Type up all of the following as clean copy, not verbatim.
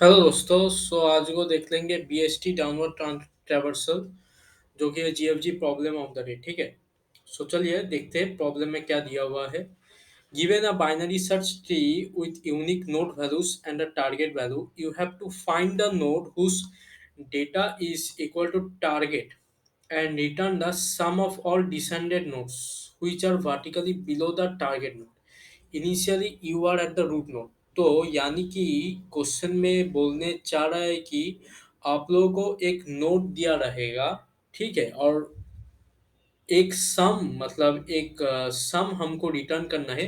Hello दोस्तों। आज को देख लेंगे बीएसटी डाउनवर्ड ट्रैवर्सल जो कि है GFG problem of the day. ठीक है। चलिए देखते हैं प्रॉब्लम में क्या दिया हुआ है। Given a binary search tree with unique node values and a target value, you have to find a node whose data is equal to target and return the sum of all descended nodes which are vertically below the target node. Initially you are at the root node. तो यानी कि question में बोलने चाह रहा है कि आप लोगों को एक नोड दिया रहेगा। ठीक है। और एक सम मतलब एक सम हमको रिटर्न करना है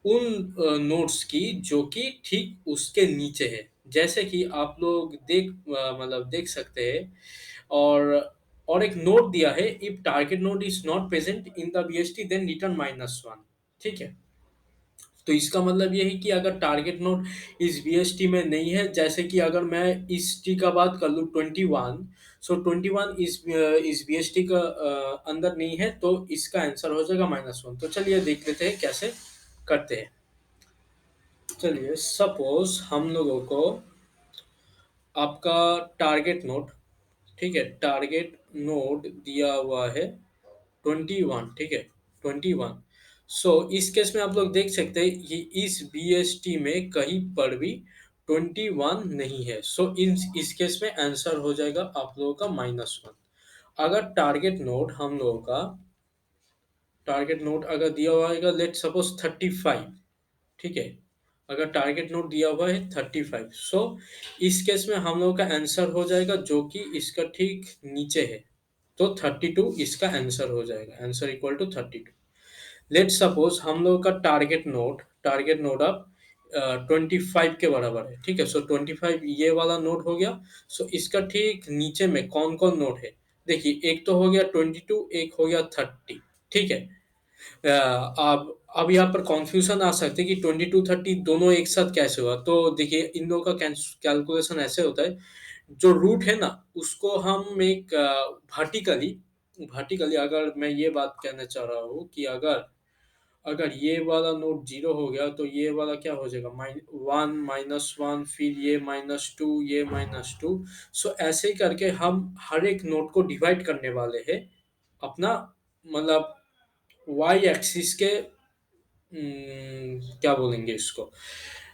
उन नोड्स की जो कि ठीक उसके नीचे है। जैसे कि आप लोग मतलब देख सकते हैं। और एक नोड दिया है, if target node is not present in the BST then return -1। ठीक है। तो इसका मतलब ये है कि अगर टारगेट नोड इस बीएसटी में नहीं है, जैसे कि अगर मैं इस टी का बात कर लूँ 21, 21 इस बीएसटी का अंदर नहीं है, तो इसका आंसर हो जाएगा -1। तो चलिए देख लेते हैं कैसे करते हैं। चलिए सपोज हम लोगों को आपका टारगेट नोड, ठीक है, टारगेट नोड दिया हुआ है 21। ठीक है, 21। इस केस में आप लोग देख सकते हैं कि इस बीएसटी में कहीं पर भी 21 नहीं है। इस केस में आंसर हो जाएगा आप लोगों का -1। अगर टारगेट नोड अगर दिया हुआ है लेट सपोज 35। ठीक है। अगर टारगेट नोड दिया हुआ है 35, इस केस में हम लोगों का आंसर हो जाएगा जो कि इसका ठीक नीचे है। तो 32 इसका आंसर हो जाएगा। Answer equal to 32। Let suppose हम लोग का टारगेट नोड अब 25 के बराबर है। ठीक है। 25 ये वाला नोड हो गया। इसका ठीक नीचे में कौन कौन नोड है? देखिए, एक तो हो गया 22, एक हो गया 30। ठीक है। अब यहाँ पर कंफ्यूजन आ सकती है कि 22 30 दोनों एक साथ कैसे हुआ। तो देखिए, इन दोनों का कैलकुलेशन ऐसे होता है। जो रूट है ना, उसको हम एक वर्टिकली वर्टिकली अगर मैं ये बात कहना चाह रहा हूँ कि अगर अगर ये वाला नोट 0 हो गया तो ये वाला क्या हो जाएगा? -1 -1, फिर ये -2, ये -2। ऐसे ही करके हम हर एक नोट को डिवाइड करने वाले हैं अपना मतलब वाई एक्सिस के। क्या बोलेंगे इसको?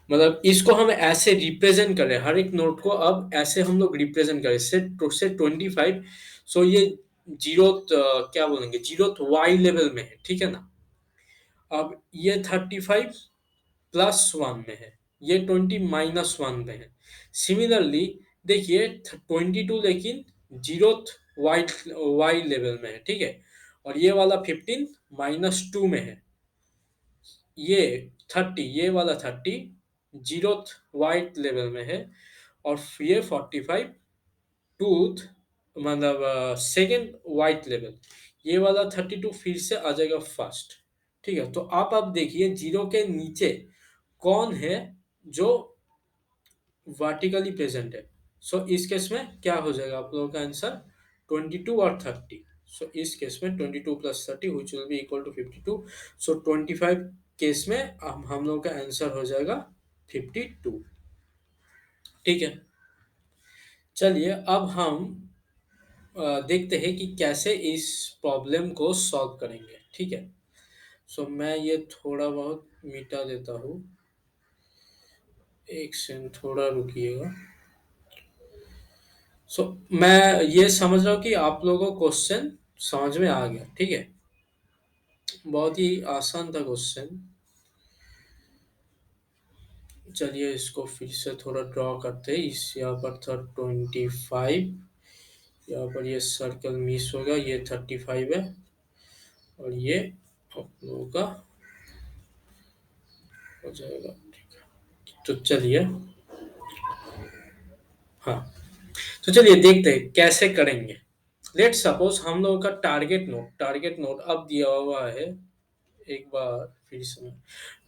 मतलब इसको हम ऐसे रिप्रेजेंट करें, हर एक नोट को अब ऐसे हम लोग रिप्रेजेंट करें। से 25। ये जीरोथ क्या बोलेंगे, जीरोथ वाई लेवल में है। ठीक है ना। अब ये 35 +1 में है, ये 20 -1 में है। सिमिलरली देखिए 22 लेकिन जीरोथ वाई वाई लेवल में है। ठीक है। और ये वाला 15 -2 में है। ये 30, ये वाला 30 जीरोथ वाइट लेवल में है। और ये 45 टूथ मतलब सेकेंड वाइट लेवल। ये वाला 32 फिर से आ जाएगा फर्स्ट। ठीक है। तो आप अब देखिए जीरो के नीचे कौन है जो वर्टिकली प्रेजेंट है। इस केस में क्या हो जाएगा आप लोगों का आंसर? 22 और 30। इस केस में 22 + 30 which will be equal to 52। 25 case में हम लोगों का आंसर हो जाएगा 52। ठीक है। चलिए अब हम देखते हैं कि कैसे इस प्रॉब्लम को सॉल्व करेंगे। ठीक है। मैं ये थोड़ा बहुत मिटा देता हूँ। एक सेकंड थोड़ा रुकिएगा। मैं ये समझ रहा हूँ कि आप लोगों को क्वेश्चन समझ में आ गया। ठीक है। बहुत ही आसान था क्वेश्चन। चलिए इसको फिर से थोड़ा ड्रॉ करते हैं। इस यहाँ पर था 25, यहाँ पर ये सर्कल मिस होगा, ये 35 है और ये आप लोगों का हो जाएगा। ठीक है। तो चलिए, हाँ, तो चलिए देखते हैं कैसे करेंगे। लेट सपोज हम लोगों का टारगेट नोट अब दिया हुआ है। एक बार फिर से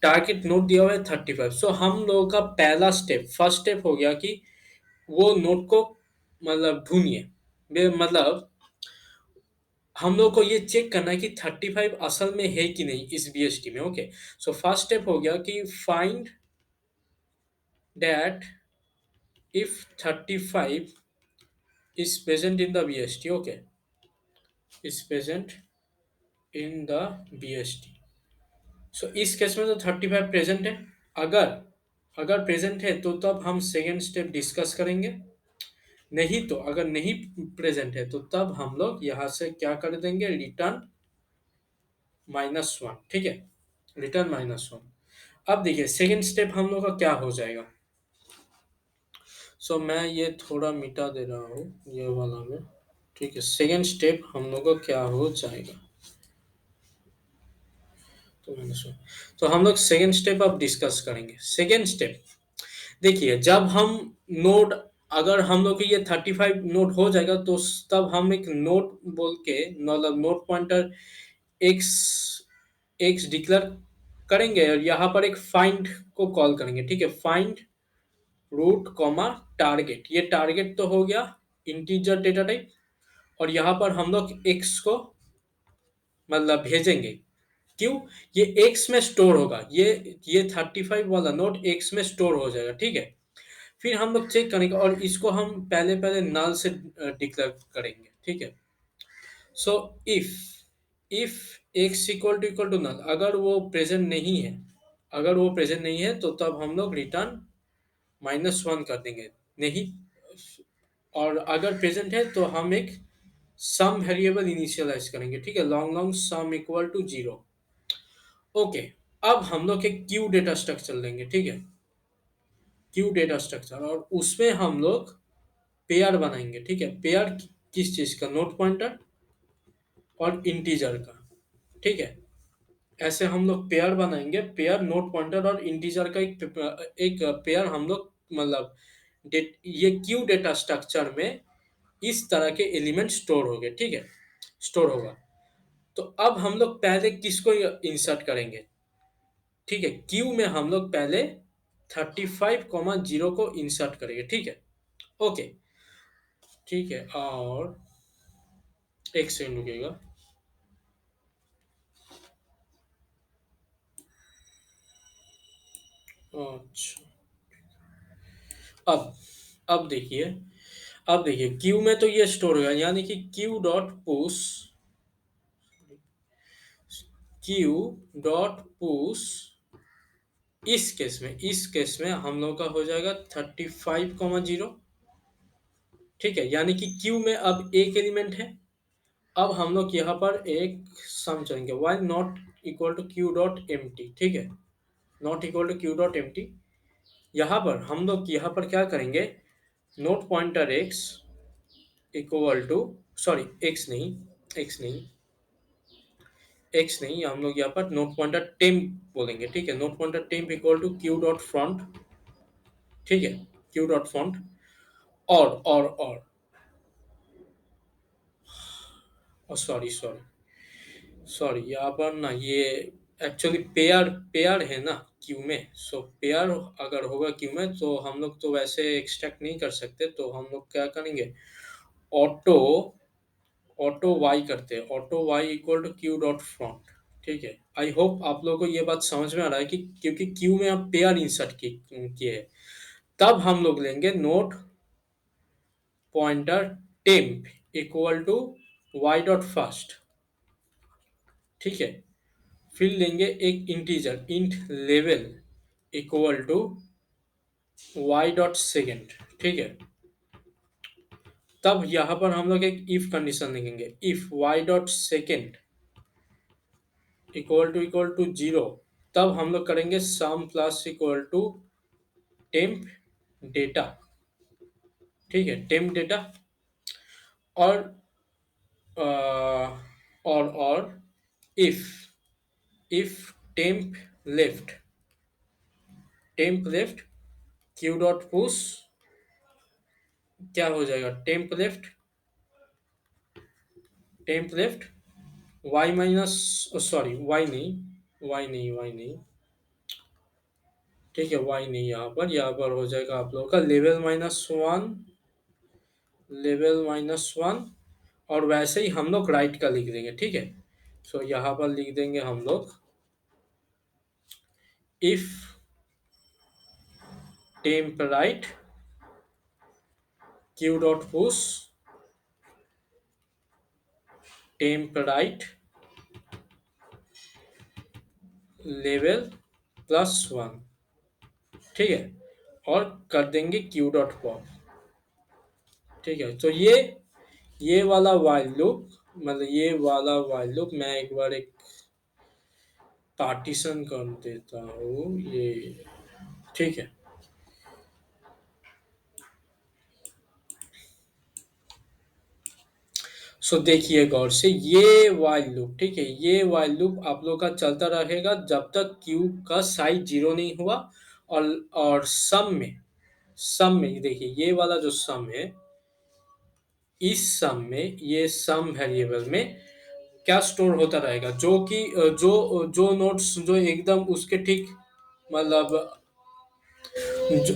टारगेट नोट दिया हुआ है 35। हम लोगों का पहला स्टेप, फर्स्ट स्टेप हो गया कि वो नोट को मतलब ढूंढिए। मतलब हम लोग को ये चेक करना है कि 35 असल में है कि नहीं इस बीएसटी में। ओके। फर्स्ट स्टेप हो गया कि find that if 35 is present in the BST, okay, is present in the BST. सो इस केस में तो 35 प्रेजेंट है। अगर अगर प्रेजेंट है तो तब हम सेकेंड स्टेप डिस्कस करेंगे। नहीं तो अगर नहीं प्रेजेंट है तो तब हम लोग यहाँ से क्या कर देंगे, रिटर्न -1। ठीक है, रिटर्न -1। अब देखिए सेकेंड स्टेप हम लोग का क्या हो जाएगा। सो मैं ये थोड़ा मिटा दे रहा हूँ ये वाला में। ठीक है, सेकेंड स्टेप हम लोग का क्या हो जाएगा। तो हम लोग सेकेंड स्टेप अब डिस्कस करेंगे। सेकेंड स्टेप देखिए, जब हम नोड, अगर हम लोग के ये 35 नोड हो जाएगा तो तब हम एक नोड बोल के, मतलब node pointer x x declare करेंगे और यहाँ पर एक फाइंड को कॉल करेंगे। ठीक है, फाइंड रूट कॉमा टारगेट। ये टारगेट तो हो गया इंटीजर डेटा टाइप, और यहाँ पर हम लोग एक्स को मतलब भेजेंगे। क्यों? ये एक्स में स्टोर होगा, ये 35 वाला नोट एक्स में स्टोर हो जाएगा। ठीक है, फिर हम लोग चेक करेंगे और इसको हम पहले पहले नल से डिक्लेयर करेंगे। ठीक है, so if if x equal to null, अगर वो प्रेजेंट नहीं है, अगर वो प्रेजेंट नहीं है तो तब हम लोग रिटर्न -1 कर देंगे। नहीं, और अगर प्रेजेंट है तो हम एक सम वेरिएबल इनिशियलाइज करेंगे। ठीक है, long long sum equal to 0। Okay, अब हम लोग एक क्यू डेटा स्ट्रक्चर लेंगे। ठीक है, क्यू डेटा स्ट्रक्चर, और उसमें हम लोग पेयर बनाएंगे। ठीक है, पेयर किस चीज का, नोट पॉइंटर और इंटीजर का। ठीक है, ऐसे हम लोग पेयर बनाएंगे, पेयर नोट पॉइंटर और इंटीजर का एक पेयर हम लोग मतलब ये क्यू डेटा स्ट्रक्चर में इस तरह के एलिमेंट स्टोर हो गए। ठीक है, स्टोर होगा। तो अब हम लोग पहले किसको इंसर्ट करेंगे। ठीक है, क्यू में हम लोग पहले 35,0 को इंसर्ट करेंगे। ठीक है, ओके, ठीक है, और एक सेकंड रुकेगा। अच्छा, अब अब देखिए क्यू में तो ये स्टोर होगा, यानी कि क्यू डॉट पुश इस केस में हम लोग का हो जाएगा 35,0। ठीक है, यानी कि क्यू में अब एक एलिमेंट है। अब हम लोग यहाँ पर एक सम चलेंगे, y not equal to q dot empty. ठीक है, not equal to q dot empty. यहाँ पर हम लोग यहाँ पर क्या करेंगे, node pointer x equal to, sorry x नहीं, हम लोग यहाँ पर नोट पॉइंटर टेम्प बोलेंगे। ठीक है, node pointer temp equal to q dot front. ठीक है, क्यू डॉट फ्रंट, और सॉरी सॉरी सॉरी, यहाँ पर ना ये एक्चुअली पेयर पेयर है ना क्यू में। सो पेयर अगर होगा क्यू में तो हम लोग तो वैसे एक्सट्रैक्ट नहीं कर सकते, तो हम लोग क्या करेंगे, ऑटो ऑटो वाई करते हैं, auto y equal to q dot front. ठीक है, आई होप आप लोगों को ये बात समझ में आ रहा है कि क्योंकि क्यू में आप पेयर इंसर्ट किए है, तब हम लोग लेंगे node pointer temp equal to Y dot first. ठीक है, फिर लेंगे एक integer int level equal to Y dot second. ठीक है, तब यहाँ पर हम लोग एक इफ कंडीशन लिखेंगे, if Y dot second equal to 0, तब हम लोग करेंगे sum plus equal to temp data. ठीक है, टेम्प डेटा, और अ, और if if temp left Q dot push, क्या हो जाएगा, temp left y minus, sorry y नहीं। ठीक है, वाई नहीं, यहाँ पर हो जाएगा आप लोगों का लेवल -1, और वैसे ही हम लोग राइट का लिख देंगे। ठीक है, सो यहाँ पर लिख देंगे हम लोग if temp right Q dot push temp right level +1, ठीक है, और कर देंगे क्यू डॉट पॉप, ठीक है। तो ये वाला वाइल लूप, मतलब ये वाला वाइल लूप मैं एक बार एक पार्टीशन कर देता हूँ ये, ठीक है। सो देखिए गौर से, ये वाइल लूप, ठीक है, ये वाइल लूप आप लोग का चलता रहेगा जब तक क्यू का साइज 0 नहीं हुआ। और सम में ये देखिए, ये वाला जो सम है, इस सम में, ये सम वेरिएबल में क्या स्टोर होता रहेगा, जो कि जो नोट्स जो एकदम उसके ठीक, मतलब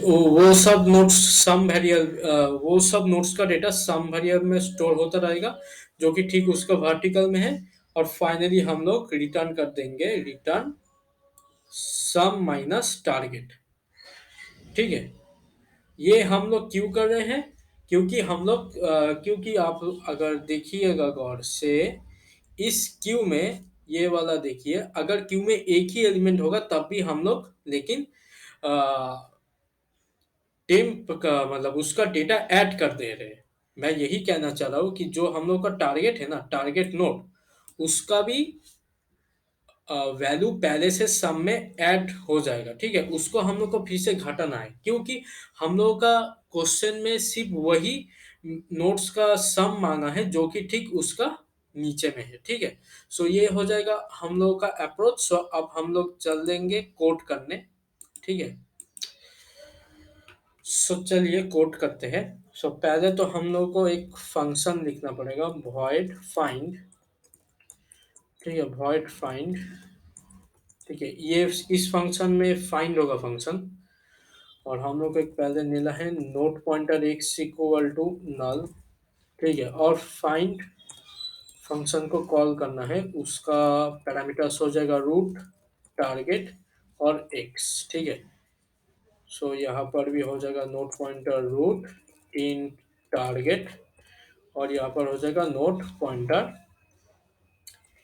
वो सब नोट्स सम वेरिएबल, वो सब नोट्स का डेटा सम वेरिएबल में स्टोर होता रहेगा, जो कि ठीक उसका वर्टिकल में है। और फाइनली हम लोग रिटर्न कर देंगे, रिटर्न सम माइनस टारगेट, ठीक है। ये हम लोग क्यों कर रहे हैं? क्योंकि हम लोग क्योंकि आप अगर देखिएगा गौर से, इस क्यू में, ये वाला देखिए, अगर क्यू में एक ही एलिमेंट होगा तब भी हम लोग, लेकिन टेम्प का मतलब उसका डेटा ऐड कर दे रहे हैं। मैं यही कहना चाह रहा हूँ कि जो हम लोग का टारगेट है ना, टारगेट नोड, उसका भी वैल्यू पहले से सम में ऐड हो जाएगा, ठीक है। उसको हम लोग को फिर से घटाना है, क्योंकि हम लोगों का क्वेश्चन में सिर्फ वही नोट्स का सम मांगा है जो कि ठीक उसका नीचे में है, ठीक है। सो ये हो जाएगा हम लोगों का अप्रोच। सो अब हम लोग चल देंगे कोड करने, ठीक है। सो चलिए कोड करते हैं। सो पहले तो हम लोग को एक फंक्शन लिखना पड़ेगा, void find, ठीक है, void find, ठीक है। ये इस फंक्शन में फाइंड होगा फंक्शन, और हम लोग को एक पहले लेना है node pointer x equal to null, ठीक है। और फाइंड फंक्शन को कॉल करना है, उसका पैरामीटर्स हो जाएगा रूट, टारगेट और x, ठीक है। सो यहाँ पर भी हो जाएगा note pointer root in target, और यहाँ पर हो जाएगा note pointer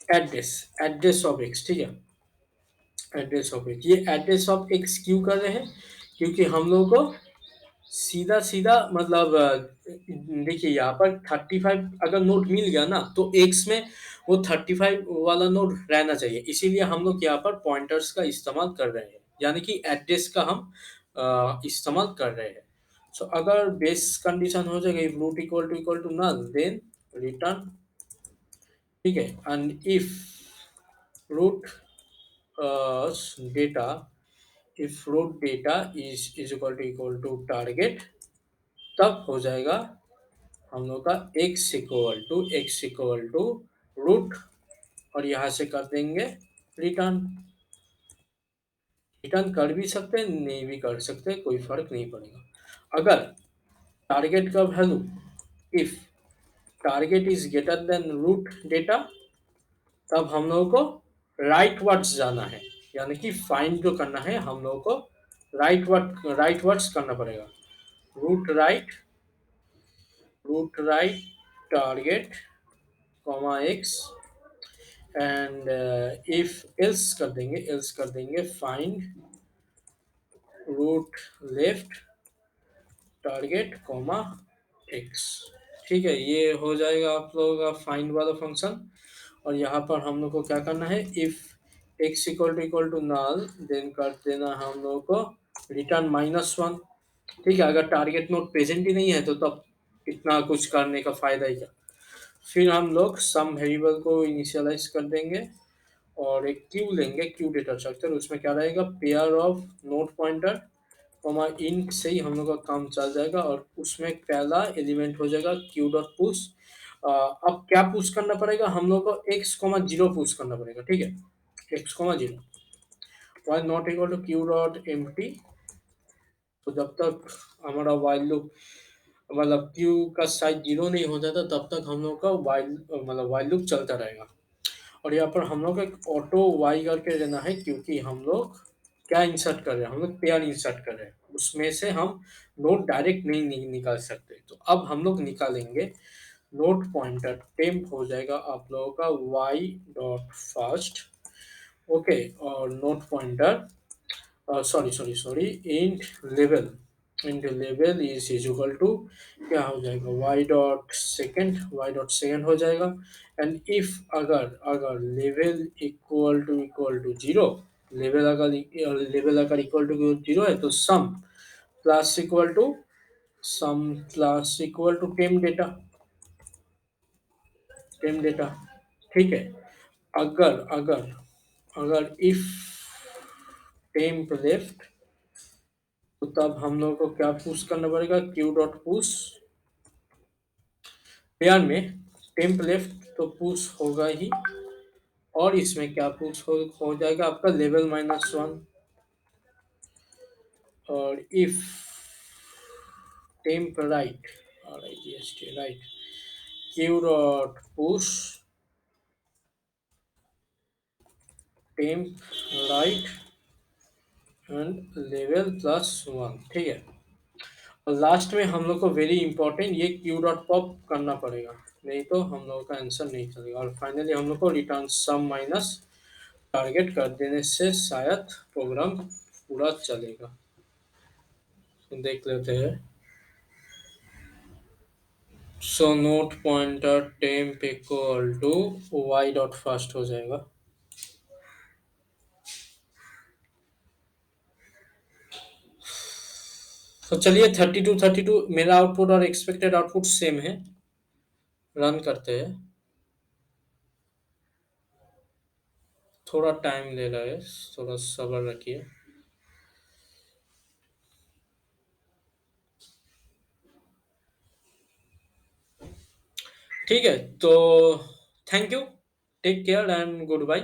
address, address of x, ठीक है, एड्रेस ऑफ x। ये एड्रेस ऑफ x क्यों कर रहे हैं? क्योंकि हम लोग को सीधा सीधा मतलब देखिए यहाँ पर 35 अगर नोट मिल गया ना, तो x में वो 35 वाला नोट रहना चाहिए, इसीलिए हम लोग यहाँ पर पॉइंटर्स का इस्तेमाल कर रहे हैं, यानी कि एड्रेस का हम इस्तेमाल कर रहे हैं। सो अगर बेस कंडीशन हो जाएगा if root equal to null, then return, ठीक है। And if root data, if root data is equal to target, तब हो जाएगा हम लोग का x इक्वल टू रूट, और यहाँ से कर देंगे रिटर्न। रिटर्न कर भी सकते हैं, नहीं भी कर सकते, कोई फर्क नहीं पड़ेगा। अगर टारगेट का value, if target is greater than root data, तब हम लोगों को राइट वर्ड्स जाना है, यानी कि फाइंड जो करना है हम लोगों को राइट वर्ड्स करना पड़ेगा। Root right, root right target comma x, and if else कर देंगे, एल्स कर देंगे find root left target comma x, ठीक है। ये हो जाएगा आप लोगों का फाइंड वाला फंक्शन। और यहाँ पर हम लोग को क्या करना है, if x equal to null, then कर देना हम लोग को रिटर्न -1, ठीक है। अगर टारगेट नोड प्रेजेंट ही नहीं है तो तब इतना कुछ करने का फायदा ही क्या। फिर हम लोग सम वेरिएबल को इनिशियलाइज कर देंगे, और एक क्यू लेंगे, क्यू डेटा स्ट्रक्चर, उसमें क्या रहेगा, pair of node pointer comma इन से ही हम लोग का काम चल जाएगा। और उसमें पहला एलिमेंट हो जाएगा क्यू डॉट पुश। अब क्या पुश करना पड़ेगा, हम लोग को x,0 पुश करना पड़ेगा, ठीक है, x,0 while not equal to q dot empty. तो जब तक हमारा वाइल लूप, मतलब क्यू का साइज 0 नहीं हो जाता, तब तक हम लोग का वाइल लूप चलता रहेगा। और यहाँ पर हम लोग एक ऑटो वाई करके लेना है, क्योंकि हम लोग क्या इंसर्ट कर रहे हैं, हम लोग पेयर इंसर्ट कर रहे हैं, उसमें से हम नोट डायरेक्ट नहीं निकाल सकते। तो अब हम लोग निकालेंगे नोट पॉइंटर टेम्प हो जाएगा आप लोगों का वाई डॉट फर्स्ट। ओके, और node pointer sorry int level is equal to क्या हो जाएगा वाई डॉट सेकेंड हो जाएगा। एंड इफ अगर अगर लेवल जीरो, लेवल अगर इक्वल टू जीरो है तो plus equal to sum plus equal to temp data. ठीक है, अगर अगर अगर इफ टेम्प लेफ्ट, तो तब हम लोग को क्या पुश करना पड़ेगा, क्यू डॉट पुश पेयर में टेम्प लेफ्ट तो पुश होगा ही, और इसमें क्या पुश हो जाएगा आपका लेवल -1। और इफ टेम्प राइट और GST right Q dot push temp right and level +1। ठीक है, और लास्ट में हम लोग को वेरी इंपॉर्टेंट ये क्यू डॉट पॉप करना पड़ेगा, नहीं तो हम लोगों का आंसर नहीं चलेगा। और फाइनली हम लोग को रिटर्न सम माइनस टारगेट कर देने से शायद प्रोग्राम पूरा चलेगा। तो देख लेते हैं। So node pointer temp equal to Y dot first हो जाएगा। तो चलिए 32 मेरा आउटपुट और एक्सपेक्टेड आउटपुट सेम है। रन करते हैं। थोड़ा टाइम ले रहा है, थोड़ा सब्र रखिए। ठीक है, तो thank you, take care and good bye.